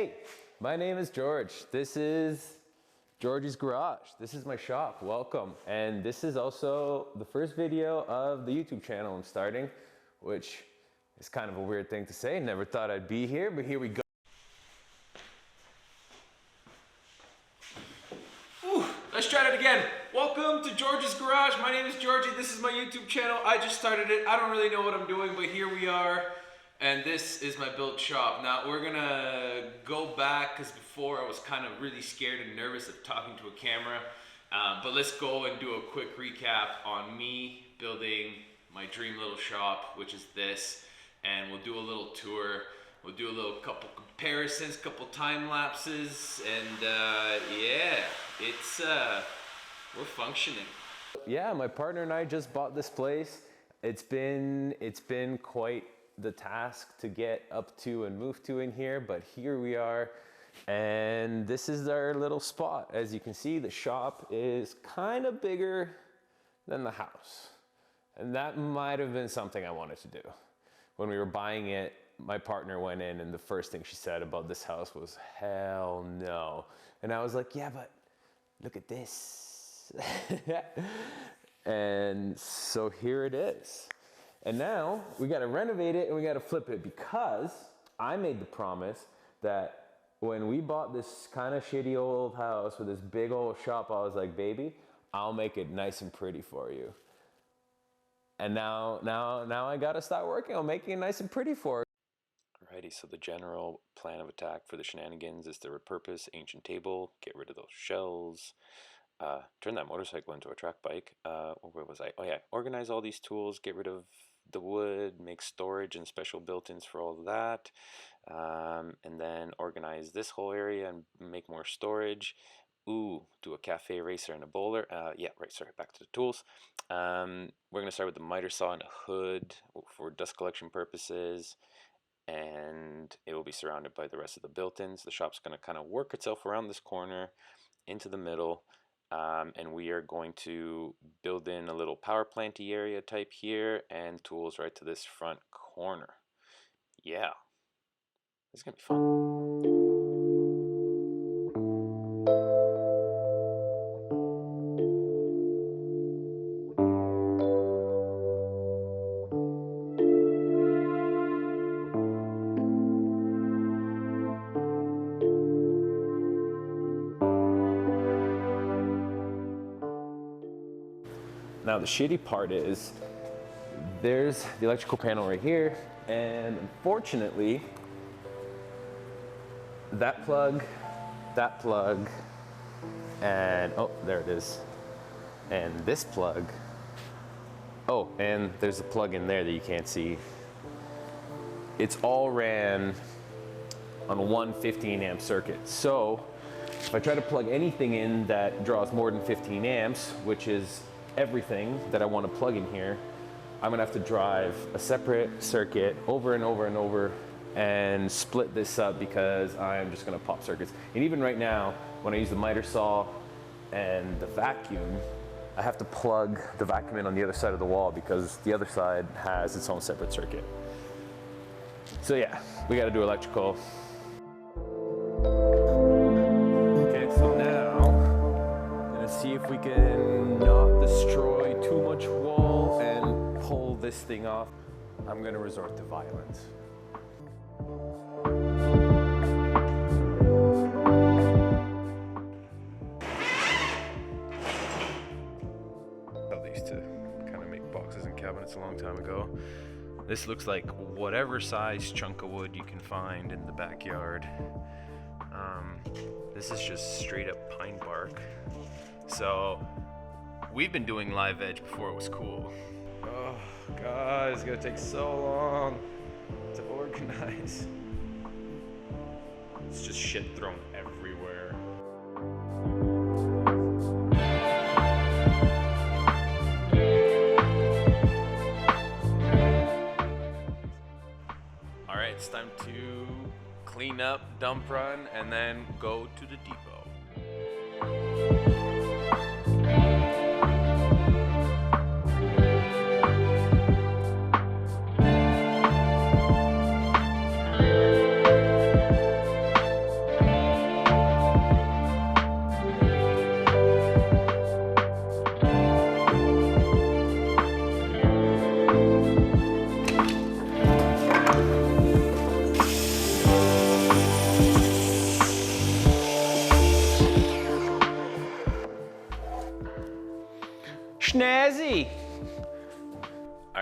Hey, my name is George. This is George's Garage. This is my shop. Welcome. And this is also the first video of the YouTube channel I'm starting, which is kind of a weird thing to say. Never thought I'd be here, but here we go. Let's try that again. Welcome to George's Garage. My name is Georgie. This is my YouTube channel. I just started it. I don't really know what I'm doing, but here we are. And this is my built shop. Now we're gonna go back, because before I was kind of really scared and nervous of talking to a camera. But let's go and do a quick recap on me building my dream little shop, which is this. And we'll do a little tour. We'll do a couple comparisons, couple time lapses, and yeah, it's we're functioning. Yeah, my partner and I just bought this place. It's been quite the task to get up to and move to in here, but here we are, and this is our little spot. As you can see, the shop is kind of bigger than the house, and that might have been something I wanted to do. When we were buying it, my partner went in, and the first thing she said about this house was, hell no. And I was like, yeah, but look at this. And so here it is. And now we got to renovate it and we got to flip it, because I made the promise that when we bought this kind of shitty old house with this big old shop, I was like, baby, I'll make it nice and pretty for you. And now I got to start working on making it nice and pretty for her. Alrighty, so the general plan of attack for the shenanigans is to repurpose ancient table, get rid of those shells, turn that motorcycle into a track bike. Where was I? Oh yeah, organize all these tools, get rid of the wood, make storage and special built-ins for all of that, and then organize this whole area and make more storage. Ooh, do a cafe racer and a bowler. Yeah, right, sorry, back to the tools. We're going to start with the miter saw and a hood for dust collection purposes, and it will be surrounded by the rest of the built-ins. The shop's going to kind of work itself around this corner into the middle, and we are going to build in a little power planty area type here and tools right to this front corner. Yeah, this is going to be fun. Now the shitty part is there's the electrical panel right here, and unfortunately that plug, and oh, there it is, and this plug, oh, and there's a plug in there that you can't see. It's all ran on one 15 amp circuit. So if I try to plug anything in that draws more than 15 amps, which is everything that I want to plug in here, I'm gonna have to drive a separate circuit over and over and over and split this up, because I'm just gonna pop circuits. And even right now, when I use the miter saw and the vacuum, I have to plug the vacuum in on the other side of the wall, because the other side has its own separate circuit. So yeah, we gotta do electrical. Okay, so now I'm gonna see if we can not destroy too much wall and pull this thing off. I'm gonna resort to violence. I used to kind of make boxes and cabinets a long time ago. This looks like whatever size chunk of wood you can find in the backyard. This is just straight up pine bark. So we've been doing live edge before it was cool. Oh God, it's gonna take so long to organize. It's just shit thrown everywhere. All right, it's time to clean up, dump run, and then go to the depot.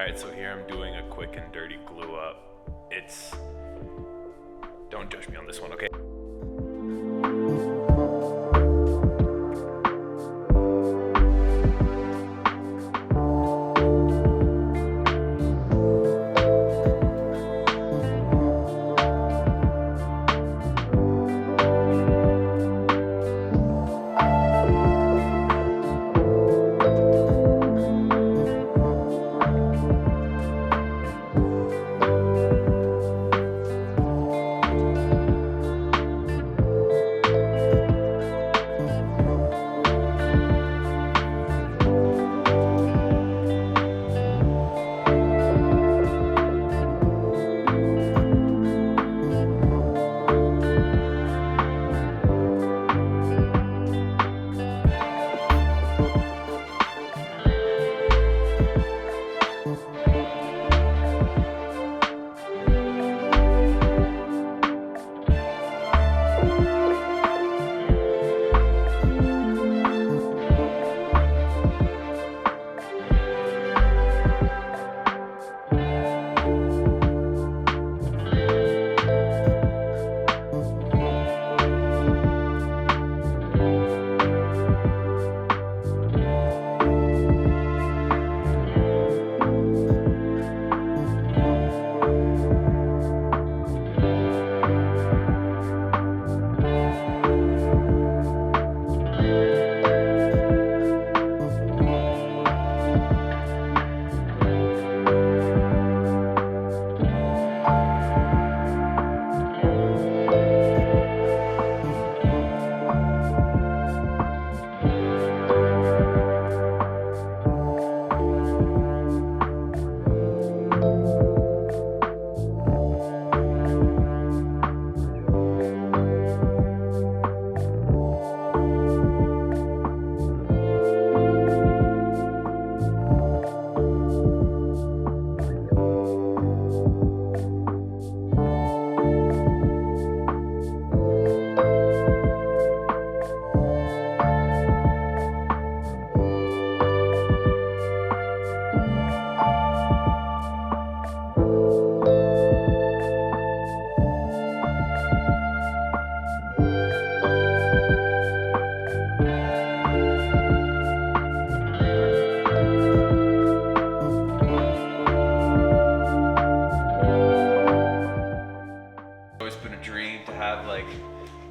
Alright, so here I'm doing a quick and dirty glue up. Don't judge me on this one, okay?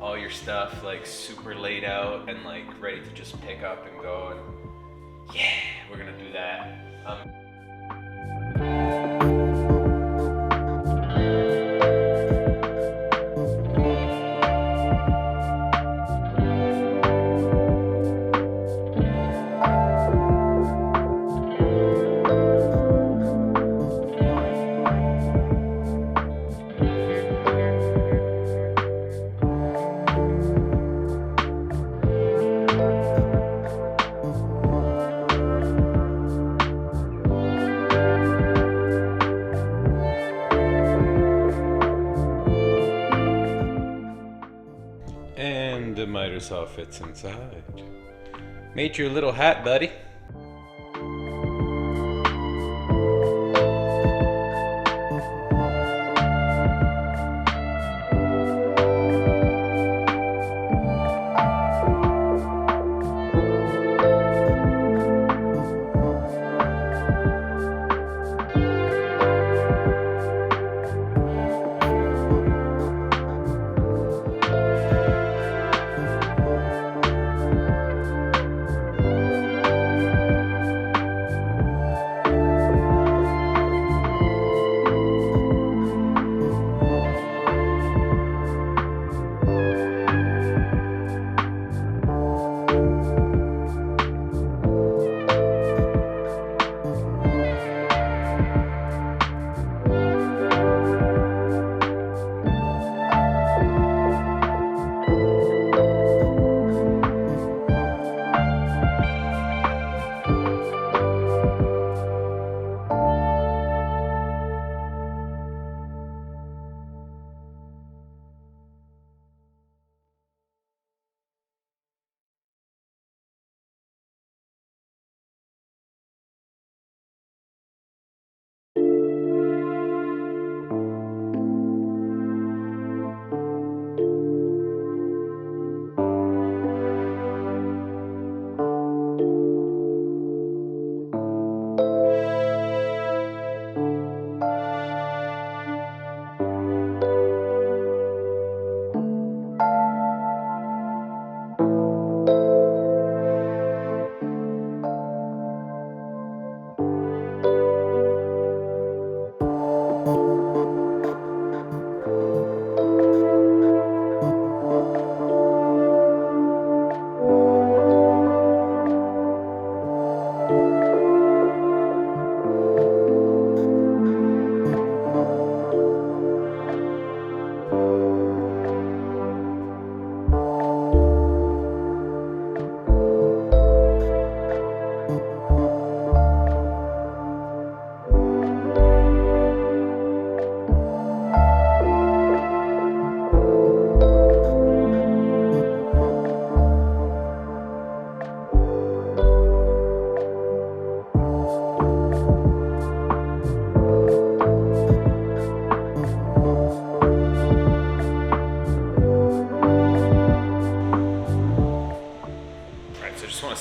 All your stuff like super laid out and like ready to just pick up and go, and yeah, we're gonna do that. And the miter saw fits inside. Made your little hat, buddy.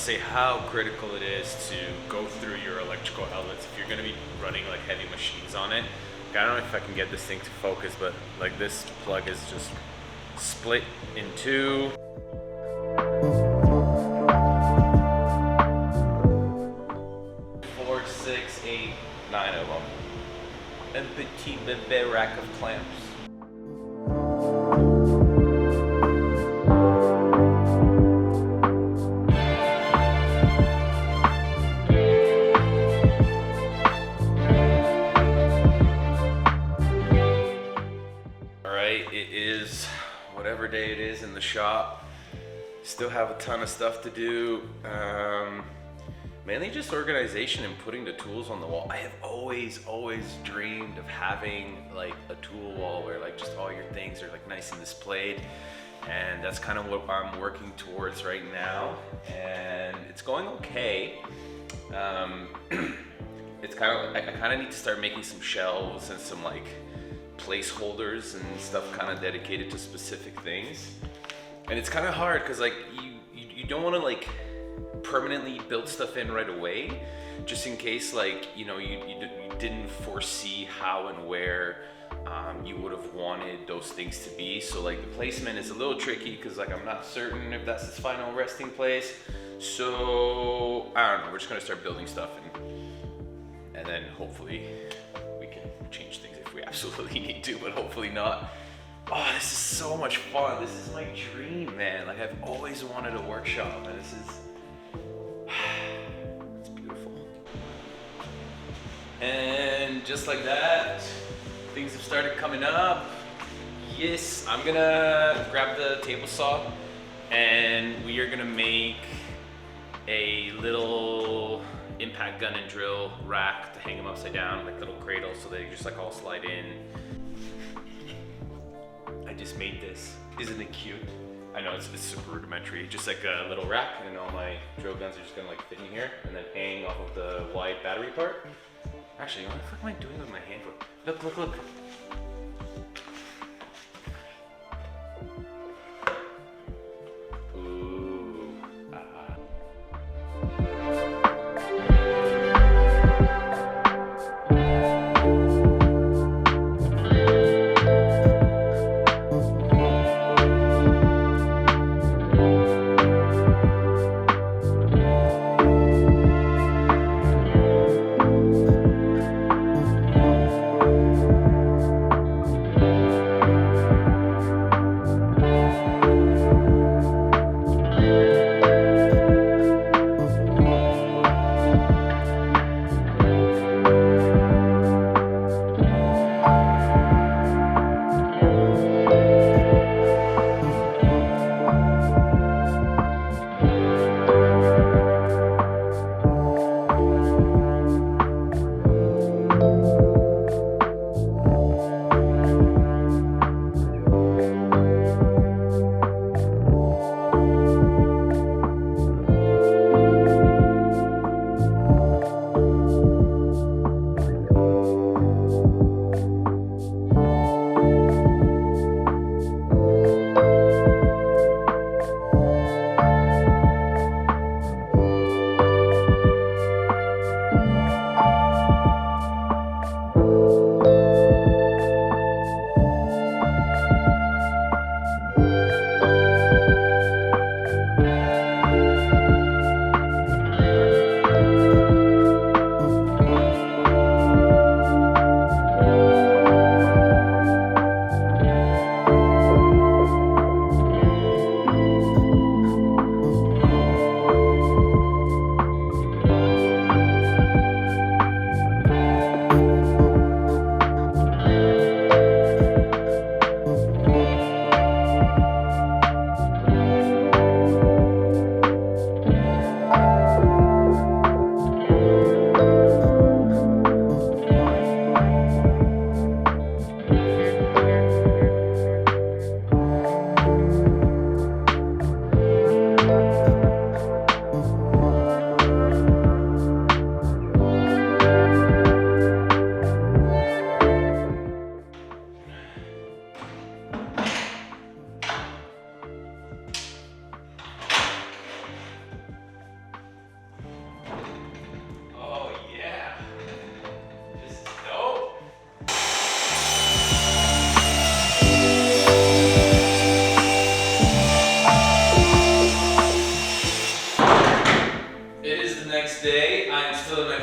say how critical it is to go through your electrical outlets if you're going to be running like heavy machines on it. I don't know if I can get this thing to focus, but like this plug is just split in two. Four, six, eight, 9 of them. A petit bébé rack of clamps. It is whatever day it is in the shop. Still have a ton of stuff to do. Mainly just organization and putting the tools on the wall. I have always dreamed of having like a tool wall where like just all your things are like nice and displayed. And that's kind of what I'm working towards right now. And it's going okay. It's kind of, I kind of need to start making some shelves and some like placeholders and stuff kind of dedicated to specific things. And it's kind of hard because like you don't want to like permanently build stuff in right away, just in case like you didn't foresee how and where you would have wanted those things to be. So like the placement is a little tricky because like I'm not certain if that's its final resting place. So I don't know, we're just gonna start building stuff and then hopefully we can change things if we absolutely need to, but hopefully not. Oh, this is so much fun. This is my dream, man. Like I've always wanted a workshop, and this is, it's beautiful. And just like that, things have started coming up. Yes, I'm gonna grab the table saw and we are gonna make a little impact gun and drill rack to hang them upside down, like little cradles, so they just like all slide in. I just made this. Isn't it cute? I know it's super rudimentary, just like a little rack, and all my drill guns are just gonna like fit in here and then hang off of the wide battery part. Actually, what the fuck am I doing with my hand? Look.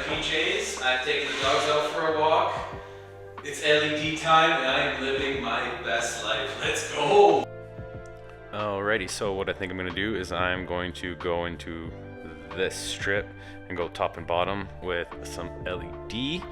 PJs. I've taken the dogs out for a walk. It's LED time and I am living my best life. Let's go! Alrighty, so what I think I'm gonna do is I'm going to go into this strip and go top and bottom with some LED.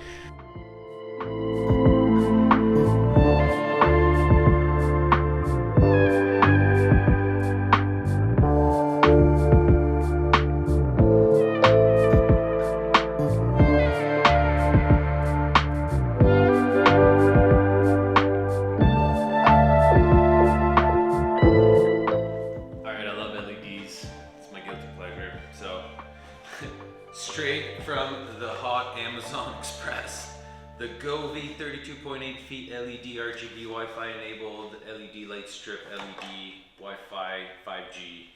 Straight from the hot Amazon Express. The Govee 32.8 feet LED RGB Wi-Fi enabled LED light strip LED Wi-Fi 5G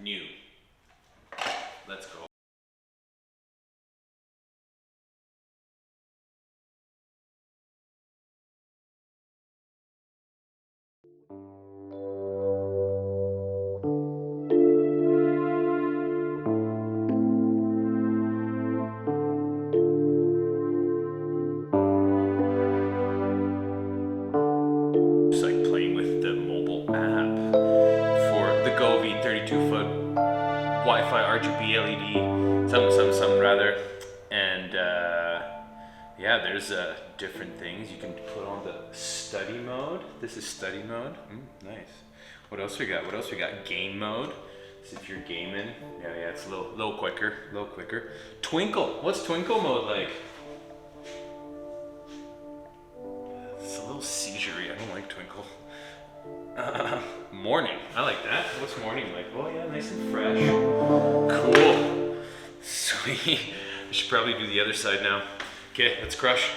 new. Let's go. Just like playing with the mobile app for the Govee 32-foot Wi-Fi RGB LED, something rather, and yeah, there's different things you can put on the study mode. This is study mode. Nice. What else we got? Game mode. So if you're gaming, yeah, it's a little quicker. Twinkle. What's twinkle mode like? It's a little seizure-y. I don't like twinkle. Morning. I like that. What's morning like? Oh yeah, nice and fresh. Cool. Sweet. I should probably do the other side now. Okay, let's crush.